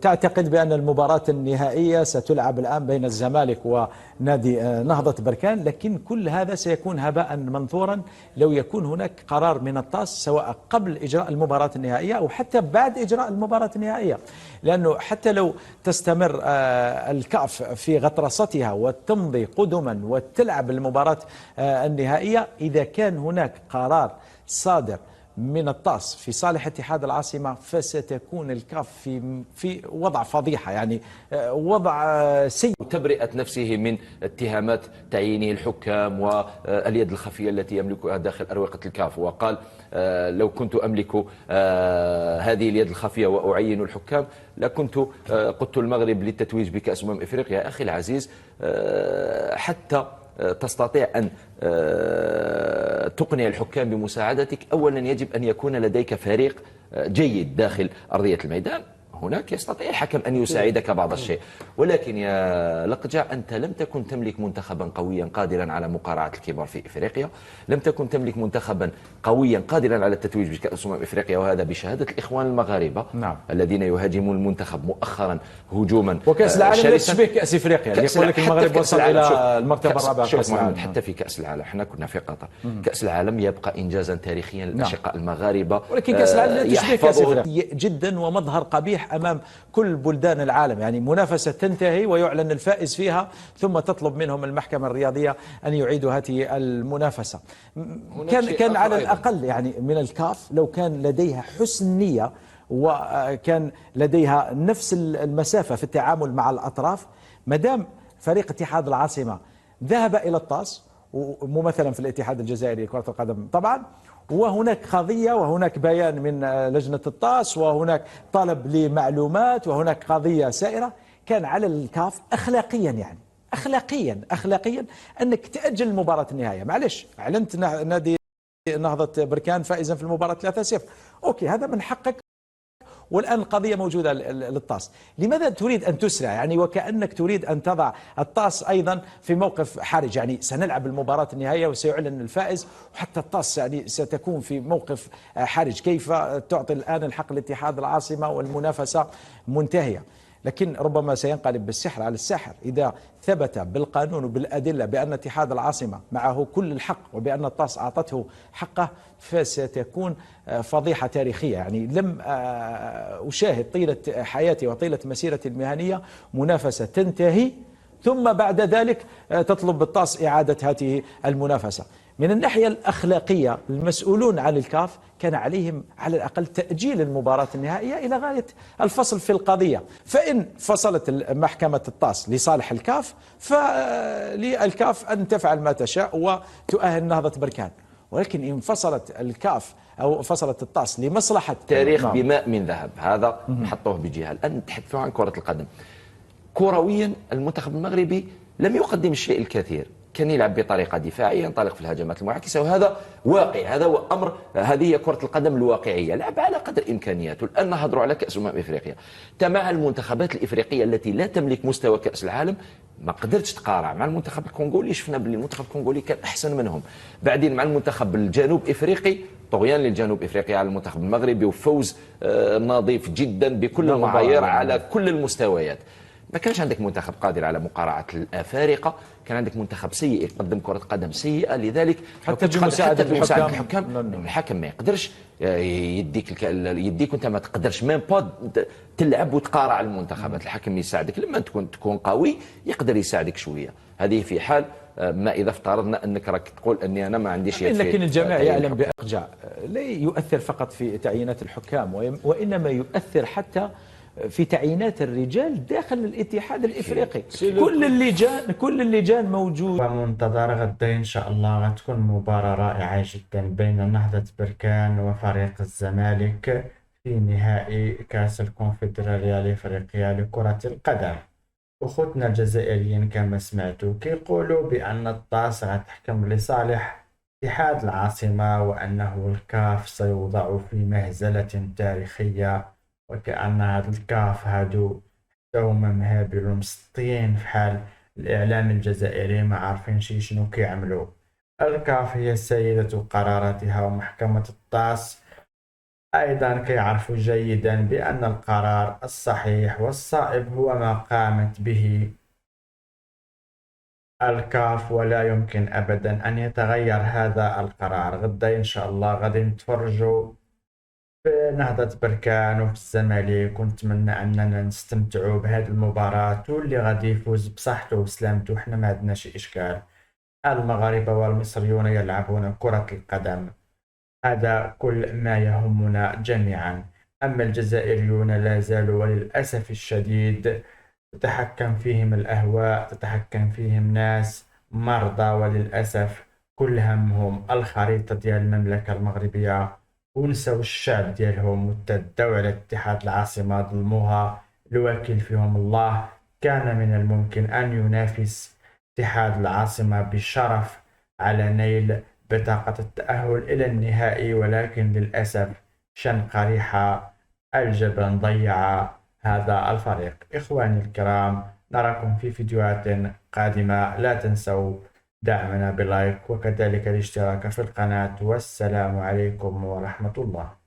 تعتقد بأن المباراة النهائية ستلعب الآن بين الزمالك ونادي نهضة بركان، لكن كل هذا سيكون هباء منثورا لو يكون هناك قرار من الطاس سواء قبل إجراء المباراة النهائية أو حتى بعد إجراء المباراة النهائية. لأنه حتى لو تستمر الكاف في غطرستها وتمضي قدما وتلعب المباراة النهائية، إذا كان هناك قرار صادر من الطاس في صالح اتحاد العاصمة فستكون الكاف في وضع فضيحة، يعني وضع سيء. تبرئة نفسه من اتهامات تعيينه الحكام واليد الخفية التي يملكها داخل أروقة الكاف، وقال لو كنت أملك هذه اليد الخفية وأعين الحكام لكنت قدت المغرب للتتويج بكأس إفريقيا. أخي العزيز، حتى تستطيع أن تقنع الحكام بمساعدتك، أولا يجب أن يكون لديك فريق جيد داخل أرضية الميدان. هناك يستطيع الحكم أن يساعدك بعض الشيء، ولكن يا لقجع أنت لم تكن تملك منتخبا قويا قادرا على مقارعة الكبار في إفريقيا، لم تكن تملك منتخبا قويا قادرا على التتويج بكأس إفريقيا، وهذا بشهادة الإخوان المغاربة. نعم. الذين يهاجمون المنتخب مؤخرا هجوما. وكأس العالم لا تشبه كأس إفريقيا، يقول لك المغرب وصل إلى المرتبة الرابعة. كأس العالم حتى في كأس العالم احنا كنا في قطر. كأس العالم يبقى إنجازا تاريخيا للأشقاء المغاربة، ولكن كأس العالم لا تشبه كأس إفريقيا جدا ومظهر قبيح أمام كل بلدان العالم. يعني منافسة تنتهي ويعلن الفائز فيها ثم تطلب منهم المحكمة الرياضية أن يعيدوا هذه المنافسة. كان على الأقل يعني من الكاف لو كان لديها حسن نية وكان لديها نفس المسافة في التعامل مع الأطراف. مدام فريق اتحاد العاصمة ذهب إلى الطاس وممثلا في الاتحاد الجزائري لكرة القدم طبعا، وهناك قضية وهناك بيان من لجنة الطاس وهناك طلب لمعلومات وهناك قضية سائرة، كان على الكاف أخلاقيا، يعني أخلاقيا أنك تأجل المباراة النهائية. معلش، أعلنت نادي نهضة بركان فائزا في المباراة 3-0، أوكي هذا من حقك، والآن القضية موجودة للطاس. لماذا تريد أن تسرع؟ يعني وكأنك تريد أن تضع الطاس أيضا في موقف حرج، يعني سنلعب المباراة النهائية وسيعلن الفائز، وحتى الطاس يعني ستكون في موقف حرج. كيف تعطي الآن الحق لاتحاد العاصمة والمنافسة منتهية؟ لكن ربما سينقلب بالسحر على الساحر إذا ثبت بالقانون وبالأدلة بأن اتحاد العاصمة معه كل الحق وبأن الطاس أعطته حقه، فستكون فضيحة تاريخية. يعني لم أشاهد طيلة حياتي وطيلة مسيرتي المهنية منافسة تنتهي ثم بعد ذلك تطلب بالطاس إعادة هذه المنافسة. من الناحية الأخلاقية المسؤولون عن الكاف كان عليهم على الأقل تأجيل المباراة النهائية إلى غاية الفصل في القضية. فإن فصلت محكمة الطاس لصالح الكاف فللكاف أن تفعل ما تشاء وتؤهل نهضة بركان، ولكن إن فصلت الكاف أو فصلت الطاس لمصلحة تاريخ بماء من ذهب، هذا نحطوه بجهة. الآن نتحدث عن كرة القدم. كرويا المنتخب المغربي لم يقدم الشيء الكثير، كان يلعب بطريقة دفاعية، ينطلق في الهجمات المعاكسة، وهذا واقع، هذا هو أمر، هذه هي كرة القدم الواقعية، لعب على قدر إمكانياته. الآن نهضروا على كأس إفريقيا، مع المنتخبات الإفريقية التي لا تملك مستوى كأس العالم ما قدرتش تقارع مع المنتخب الكونغولي. شفنا باللي المنتخب الكونغولي كان أحسن منهم. بعدين مع المنتخب الجنوب إفريقي، طغيان للجنوب إفريقيا على المنتخب المغربي وفوز نظيف جدا بكل المعايير على كل المستويات. ما كانش عندك منتخب قادر على مقارعة الأفارقة، كان عندك منتخب سيء يقدم كرة قدم سيئة، لذلك حتى بمساعدة الحكام الحكم ما يقدرش يديك وانت ما تقدرش ميم با تلعب وتقارع المنتخبات. الحكم يساعدك لما تكون قوي، يقدر يساعدك شوية. هذه في حال ما إذا افترضنا أنك راك تقول أني أنا ما عنديش يد. لكن الجميع يعلم بأقجع لا يؤثر فقط في تعيينات الحكام، وإنما يؤثر حتى في تعيينات الرجال داخل الاتحاد الافريقي. كل اللجان موجود. ومنتظر غدا ان شاء الله غتكون مباراة رائعة جدا بين نهضة بركان وفريق الزمالك في نهائي كأس الكونفدرالية الافريقية لكرة القدم. أخوتنا الجزائريين كما سمعتوا كيقولوا بأن الطاس غتحكم لصالح اتحاد العاصمة وأنه الكاف سيوضع في مهزلة تاريخية، وكأن هاد الكاف هادو حتى هما مهابل ومسطيين في حال الإعلام الجزائري ما عارفين شنو كيعملوا. الكاف هي سيدة قراراتها، ومحكمة الطاس أيضا كيعرفوا جيدا بأن القرار الصحيح والصائب هو ما قامت به الكاف، ولا يمكن أبدا أن يتغير هذا القرار. غدا إن شاء الله غادي نتفرجوا في نهضة بركان وفي الزمالك، ونتمنى أننا نستمتعوا بهذه المباراة، واللي غادي يفوز بصحته وسلامته حنا ما عندنا شي إشكال. المغاربة والمصريون يلعبون كرة القدم، هذا كل ما يهمنا جميعا. أما الجزائريون لا زالوا وللأسف الشديد تتحكم فيهم الأهواء، تتحكم فيهم ناس مرضى، وللأسف كل همهم الخريطة ديال المملكة المغربية، ونسوا الشعب ديالهم وتداو على اتحاد العاصمة ظلموها. الوكيل فيهم الله. كان من الممكن أن ينافس اتحاد العاصمة بشرف على نيل بطاقة التأهل إلى النهائي، ولكن للأسف شنقريحة الجبن ضيع هذا الفريق. إخواني الكرام، نراكم في فيديوهات قادمة. لا تنسوا دعمنا بلايك وكذلك الاشتراك في القناة، والسلام عليكم ورحمة الله.